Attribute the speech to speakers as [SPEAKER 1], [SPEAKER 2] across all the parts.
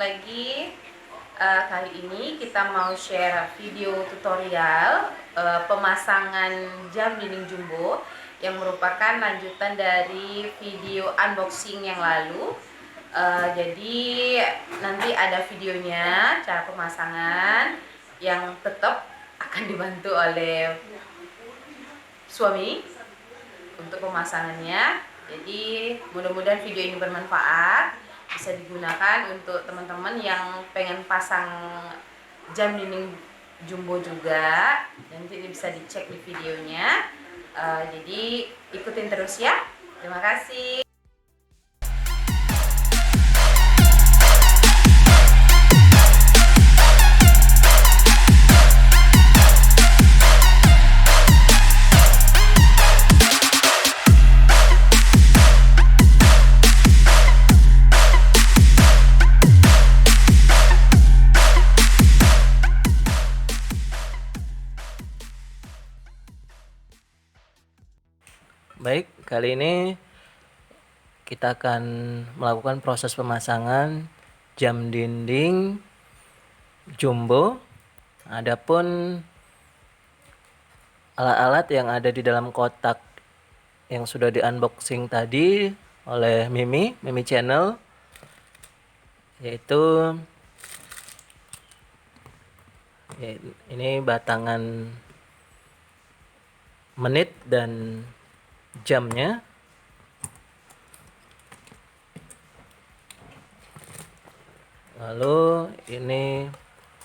[SPEAKER 1] lagi. Kali ini kita mau share video tutorial pemasangan jam dinding jumbo yang merupakan lanjutan dari video unboxing yang lalu. Jadi nanti ada videonya cara pemasangan yang tetap akan dibantu oleh suami untuk pemasangannya. Jadi mudah-mudahan video ini bermanfaat, bisa digunakan untuk teman-teman yang pengen pasang jam dinding jumbo juga. Nanti bisa dicek di videonya. Jadi ikutin terus ya. Terima kasih.
[SPEAKER 2] Baik, kali ini kita akan melakukan proses pemasangan jam dinding jumbo. Adapun alat-alat yang ada di dalam kotak yang sudah di-unboxing tadi oleh Mimi Channel, yaitu ini batangan menit dan jamnya. Lalu ini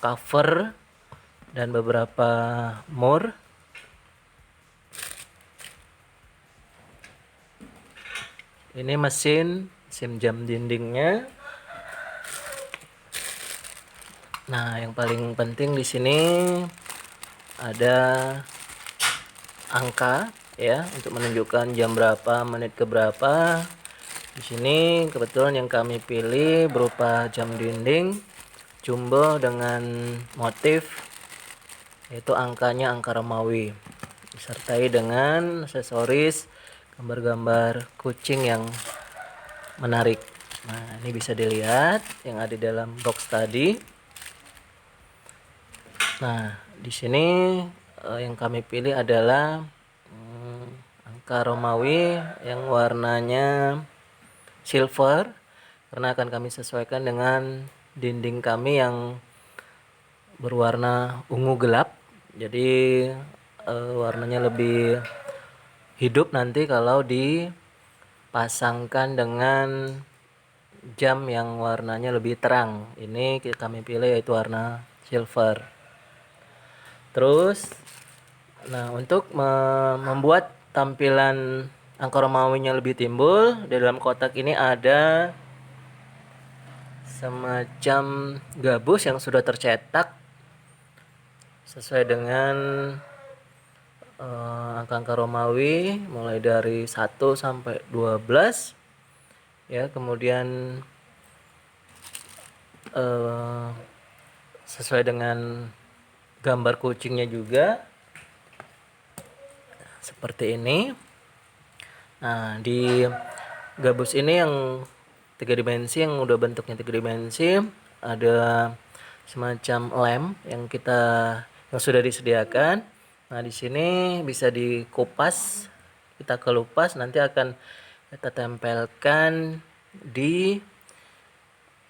[SPEAKER 2] cover dan beberapa mur. Ini mesin jam dindingnya. Nah, yang paling penting di sini ada angka ya, untuk menunjukkan jam berapa, menit ke berapa. Di sini kebetulan yang kami pilih berupa jam dinding jumbo dengan motif yaitu angkanya angka Romawi, disertai dengan aksesoris gambar-gambar kucing yang menarik. Nah, ini bisa dilihat yang ada di dalam box tadi. Nah, di sini yang kami pilih adalah angka Romawi yang warnanya silver, karena akan kami sesuaikan dengan dinding kami yang berwarna ungu gelap. Jadi warnanya lebih hidup nanti kalau dipasangkan dengan jam yang warnanya lebih terang. Ini kami pilih yaitu warna silver. Terus, nah, untuk membuat tampilan angka Romawinya lebih timbul, di dalam kotak ini ada semacam gabus yang sudah tercetak sesuai dengan angka-angka Romawi mulai dari 1 sampai 12 ya. Kemudian sesuai dengan gambar kucingnya juga seperti ini. Nah, di gabus ini yang 3 dimensi, yang udah bentuknya 3 dimensi, ada semacam lem yang sudah disediakan. Nah, di sini bisa dikupas, kita kelupas, nanti akan kita tempelkan di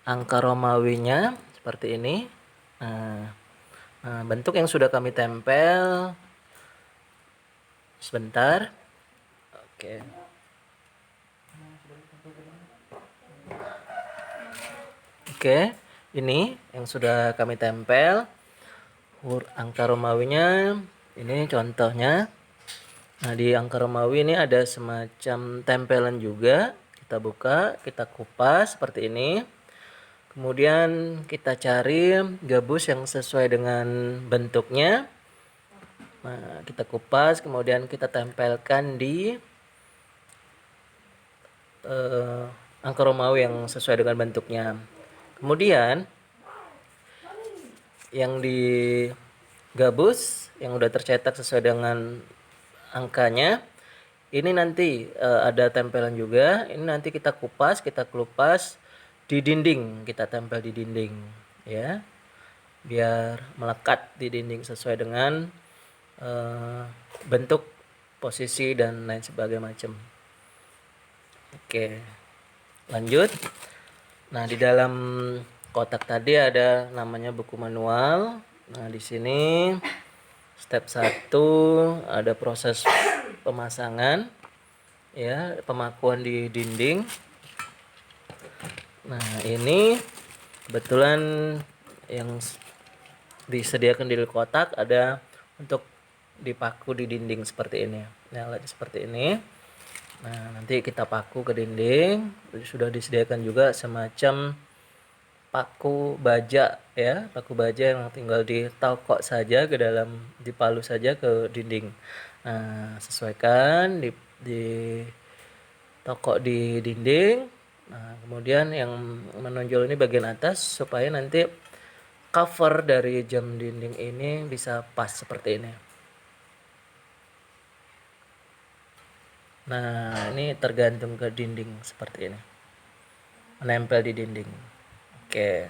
[SPEAKER 2] angka Romawinya seperti ini. Nah, bentuk yang sudah kami tempel sebentar. Oke. Oke, ini yang sudah kami tempel angka Romawinya. Ini contohnya. Nah, di angka Romawi ini ada semacam tempelan juga. Kita buka, kita kupas seperti ini. Kemudian kita cari gabus yang sesuai dengan bentuknya. Nah, kita kupas, kemudian kita tempelkan di angka Romawi yang sesuai dengan bentuknya. Kemudian yang di gabus yang udah tercetak sesuai dengan angkanya, ini nanti ada tempelan juga. Ini nanti kita kupas, kita kelupas di dinding, kita tempel di dinding ya, biar melekat di dinding sesuai dengan bentuk, posisi dan lain sebagainya macam. Oke, lanjut. Nah, di dalam kotak tadi ada namanya buku manual. Nah, di sini step 1 ada proses pemasangan ya, pemakuan di dinding. Nah, ini kebetulan yang disediakan di kotak ada untuk dipaku di dinding seperti ini. Nah, alatnya seperti ini. Nah, nanti kita paku ke dinding. Sudah disediakan juga semacam paku baja ya, paku baja yang tinggal ditokok saja ke dalam, dipalu saja ke dinding. Nah, sesuaikan di tokok di dinding. Nah, kemudian yang menonjol ini bagian atas supaya nanti cover dari jam dinding ini bisa pas seperti ini. Nah, ini tergantung ke dinding seperti ini, menempel di dinding. Oke.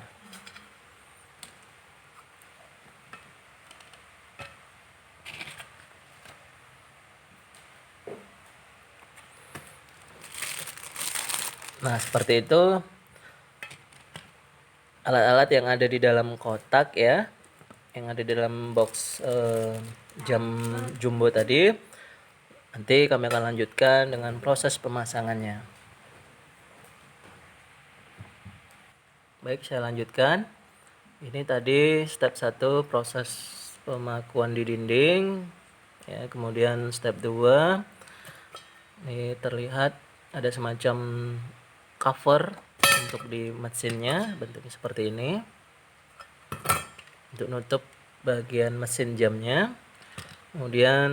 [SPEAKER 2] Nah, seperti itu alat-alat yang ada di dalam kotak ya, yang ada di dalam box jam jumbo tadi. Nanti kami akan lanjutkan dengan proses pemasangannya. Baik, saya lanjutkan. Ini tadi step 1 proses pemakuan di dinding ya, kemudian step 2 ini terlihat ada semacam cover untuk di mesinnya, bentuknya seperti ini untuk nutup bagian mesin jamnya. Kemudian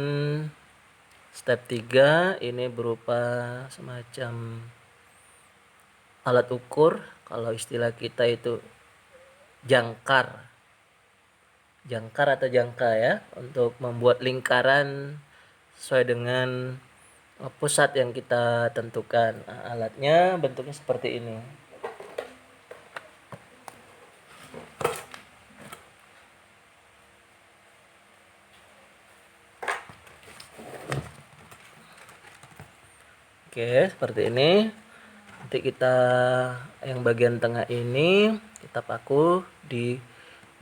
[SPEAKER 2] step 3 ini berupa semacam alat ukur, kalau istilah kita itu jangkar atau jangka ya, untuk membuat lingkaran sesuai dengan pusat yang kita tentukan. Nah, alatnya bentuknya seperti ini. Oke, seperti ini. Nanti kita yang bagian tengah ini kita paku di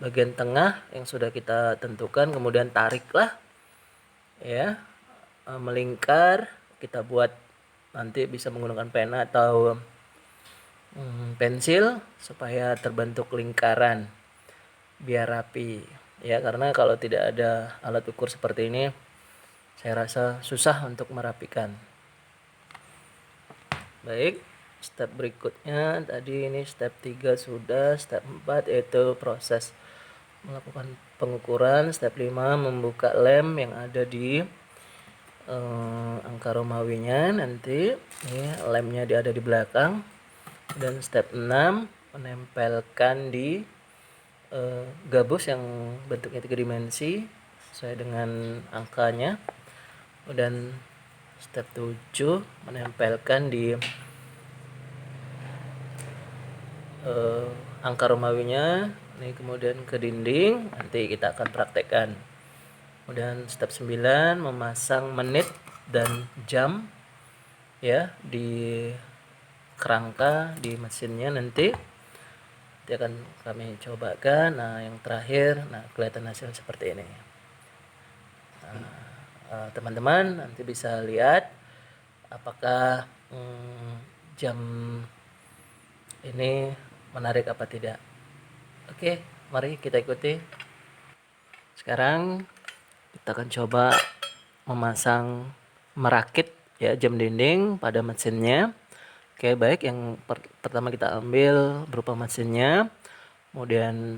[SPEAKER 2] bagian tengah yang sudah kita tentukan, kemudian tariklah ya, melingkar. Kita buat nanti bisa menggunakan pena atau pensil supaya terbentuk lingkaran biar rapi ya, karena kalau tidak ada alat ukur seperti ini saya rasa susah untuk merapikan. Baik, step berikutnya tadi ini step 3 sudah, step 4 yaitu proses melakukan pengukuran, step 5 membuka lem yang ada di angka Romawinya nanti ini lemnya ada di belakang. Dan step 6 menempelkan di gabus yang bentuknya 3 dimensi sesuai dengan angkanya. Dan step 7 menempelkan di angka Romawinya ini, kemudian ke dinding, nanti kita akan praktekkan. Kemudian step 9 memasang menit dan jam ya di kerangka di mesinnya, nanti akan kami cobakan. Nah, yang terakhir, nah kelihatan hasil seperti ini. Teman-teman nanti bisa lihat apakah jam ini menarik apa tidak. Oke, mari kita ikuti. Sekarang kita akan coba merakit ya jam dinding pada mesinnya. Oke, baik, yang pertama kita ambil berupa mesinnya, kemudian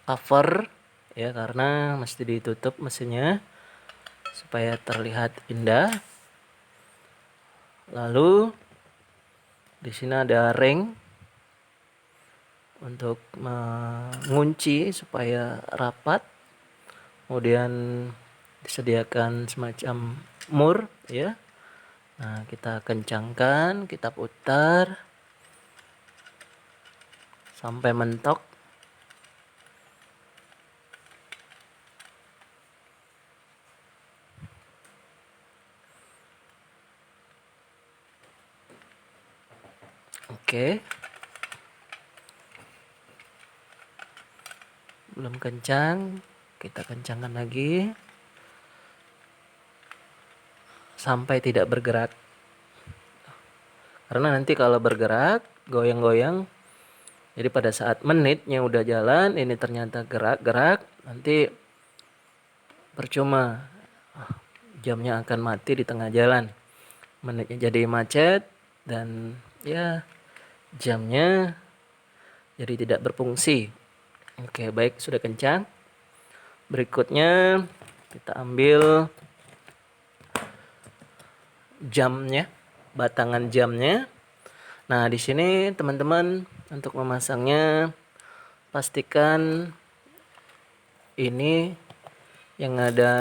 [SPEAKER 2] cover ya, karena mesti ditutup mesinnya supaya terlihat indah. Lalu di sini ada ring untuk mengunci supaya rapat. Kemudian disediakan semacam mur ya. Nah, kita kencangkan, kita putar. sampai mentok. Oke. Belum kencang, kita kencangkan lagi sampai tidak bergerak. Karena nanti kalau bergerak, goyang-goyang, jadi pada saat menitnya udah jalan, ini ternyata gerak-gerak, nanti percuma, jamnya akan mati di tengah jalan, menitnya jadi macet, dan ya jamnya jadi tidak berfungsi. Oke, baik, sudah kencang. Berikutnya kita ambil jamnya, batangan jamnya. Nah, di sini teman-teman untuk memasangnya pastikan ini yang ada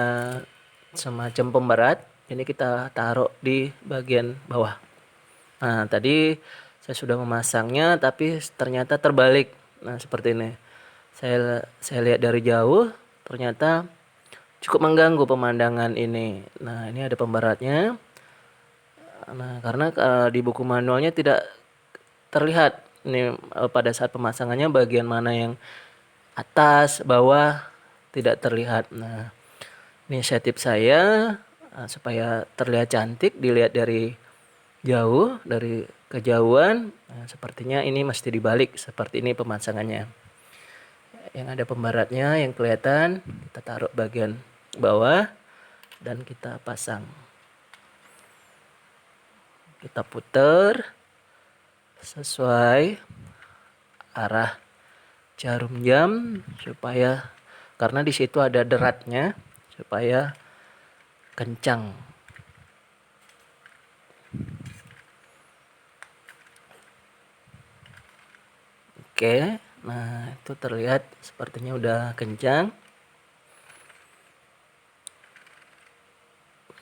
[SPEAKER 2] semacam pemberat, ini kita taruh di bagian bawah. Nah, tadi saya sudah memasangnya tapi ternyata terbalik. Nah, seperti ini. Saya lihat dari jauh, ternyata cukup mengganggu pemandangan ini. Nah, ini ada pemberatnya. Nah, karena di buku manualnya tidak terlihat ini pada saat pemasangannya bagian mana yang atas, bawah tidak terlihat. Nah, inisiatif saya supaya terlihat cantik, dilihat dari jauh, dari kejauhan. Nah, sepertinya ini mesti dibalik seperti ini pemasangannya. Yang ada pembaratnya yang kelihatan, kita taruh bagian bawah dan kita pasang. Kita putar sesuai arah jarum jam supaya, karena di situ ada deratnya, supaya kencang. Oke, nah itu terlihat sepertinya udah kencang.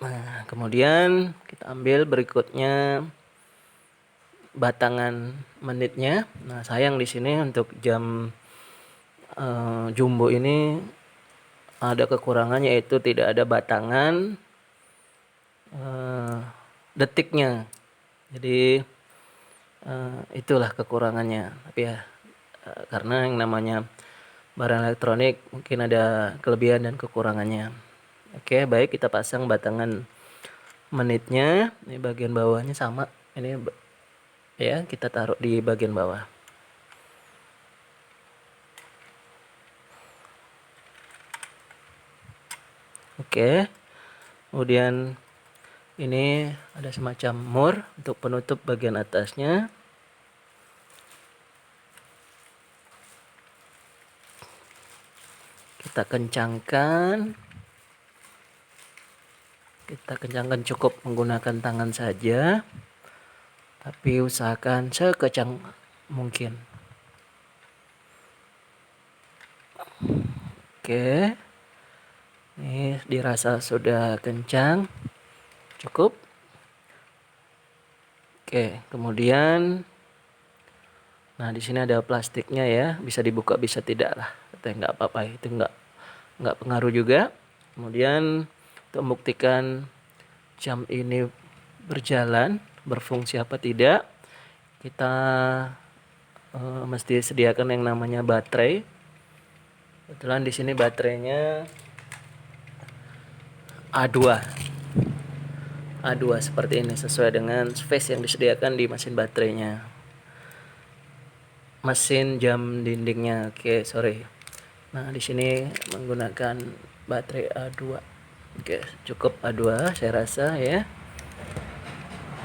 [SPEAKER 2] Nah, kemudian kita ambil berikutnya batangan menitnya. Nah, sayang di sini untuk jam jumbo ini ada kekurangannya, yaitu tidak ada batangan detiknya. Jadi itulah kekurangannya. Tapi ya karena yang namanya barang elektronik mungkin ada kelebihan dan kekurangannya. Oke, baik, kita pasang batangan menitnya. Ini bagian bawahnya sama. Ini ya, kita taruh di bagian bawah. Oke. Kemudian ini ada semacam mur untuk penutup bagian atasnya. Kita kencangkan. Kita kencangkan cukup menggunakan tangan saja. Tapi usahakan sekencang mungkin. Oke. Ini dirasa sudah kencang. Cukup. Oke, kemudian nah di sini ada plastiknya ya, bisa dibuka bisa tidak lah. Tapi nggak apa-apa, itu nggak pengaruh juga. Kemudian untuk membuktikan jam ini berjalan, berfungsi apa tidak, kita mesti sediakan yang namanya baterai. Kebetulan di sini baterainya A2. A2 seperti ini, sesuai dengan space yang disediakan di mesin baterainya. Mesin jam dindingnya, oke, sorry. Nah, di sini menggunakan baterai A2. Oke, cukup A2 saya rasa ya.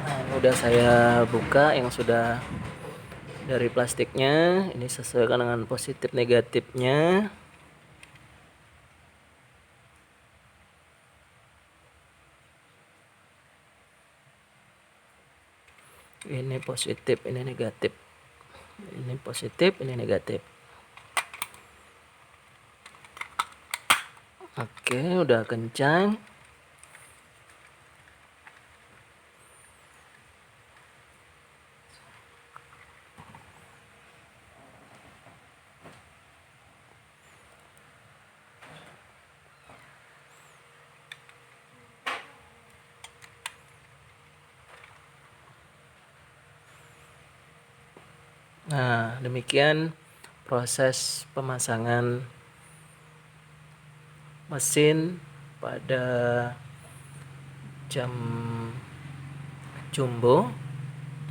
[SPEAKER 2] Nah, udah saya buka yang sudah dari plastiknya. Ini sesuaikan dengan positif negatifnya. Ini positif, ini negatif. Ini positif, ini negatif. Oke, udah kencang. Nah, demikian proses pemasangan mesin pada jam jumbo,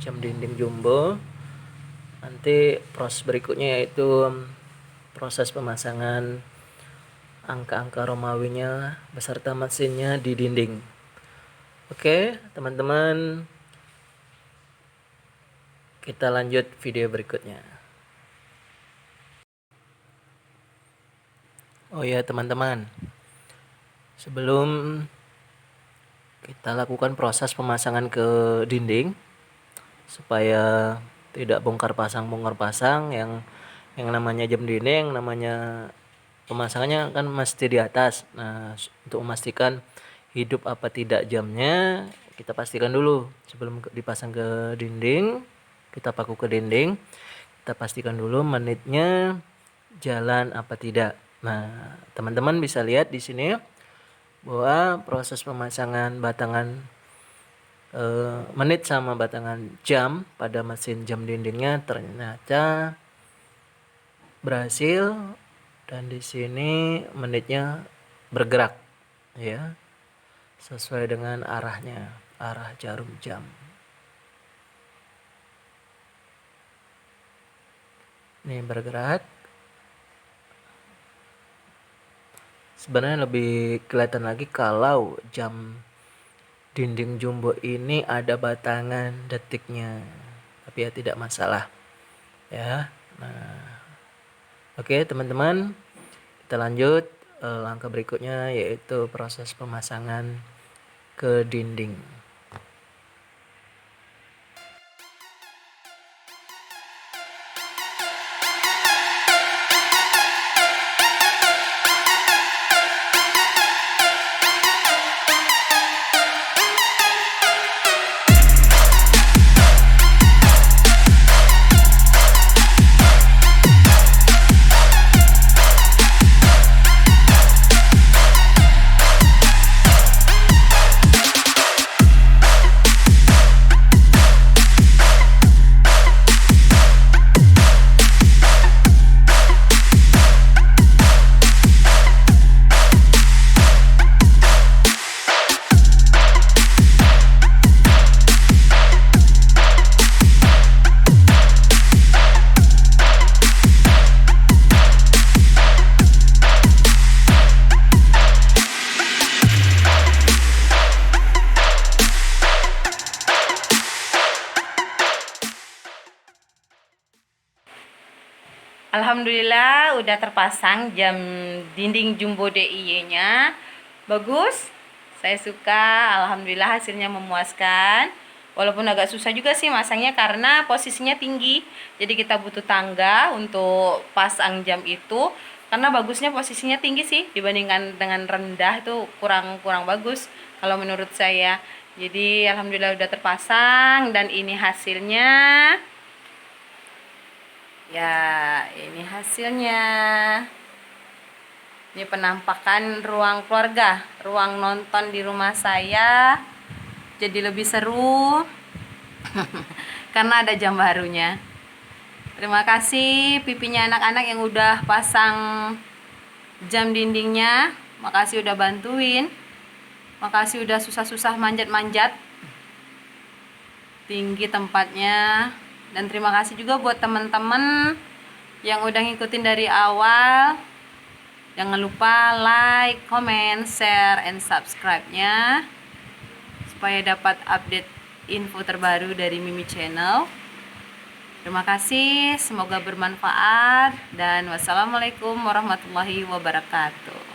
[SPEAKER 2] jam dinding jumbo. Nanti proses berikutnya yaitu proses pemasangan angka-angka Romawinya beserta mesinnya di dinding. Oke, teman-teman, kita lanjut video berikutnya. Oh ya, teman-teman, sebelum kita lakukan proses pemasangan ke dinding supaya tidak bongkar pasang yang namanya jam dinding, yang namanya pemasangannya kan mesti di atas. Nah, untuk memastikan hidup apa tidak jamnya, kita pastikan dulu sebelum dipasang ke dinding, kita paku ke dinding, kita pastikan dulu menitnya jalan apa tidak. Nah, teman-teman bisa lihat di sini bahwa proses pemasangan batangan menit sama batangan jam pada mesin jam dindingnya ternyata berhasil, dan di sini menitnya bergerak ya sesuai dengan arahnya, arah jarum jam. Ini bergerak. Sebenarnya lebih kelihatan lagi kalau jam dinding jumbo ini ada batangan detiknya, tapi ya tidak masalah ya. Nah, oke teman-teman, kita lanjut langkah berikutnya yaitu proses pemasangan ke dinding.
[SPEAKER 1] Alhamdulillah udah terpasang jam dinding jumbo DIY-nya. Bagus. Saya suka, alhamdulillah hasilnya memuaskan. Walaupun agak susah juga sih masangnya karena posisinya tinggi. Jadi kita butuh tangga untuk pasang jam itu. Karena bagusnya posisinya tinggi sih dibandingkan dengan rendah itu kurang bagus kalau menurut saya. Jadi alhamdulillah udah terpasang dan ini hasilnya. Ya, ini hasilnya. Ini penampakan ruang keluarga, ruang nonton di rumah saya. Jadi lebih seru karena ada jam barunya. Terima kasih pipinya anak-anak yang udah pasang jam dindingnya. Makasih udah bantuin. Makasih udah susah-susah manjat-manjat. Tinggi tempatnya. Dan terima kasih juga buat teman-teman yang udah ngikutin dari awal. Jangan lupa like, comment, share, and subscribe-nya supaya dapat update info terbaru dari Mimi Channel. Terima kasih, semoga bermanfaat dan wassalamualaikum warahmatullahi wabarakatuh.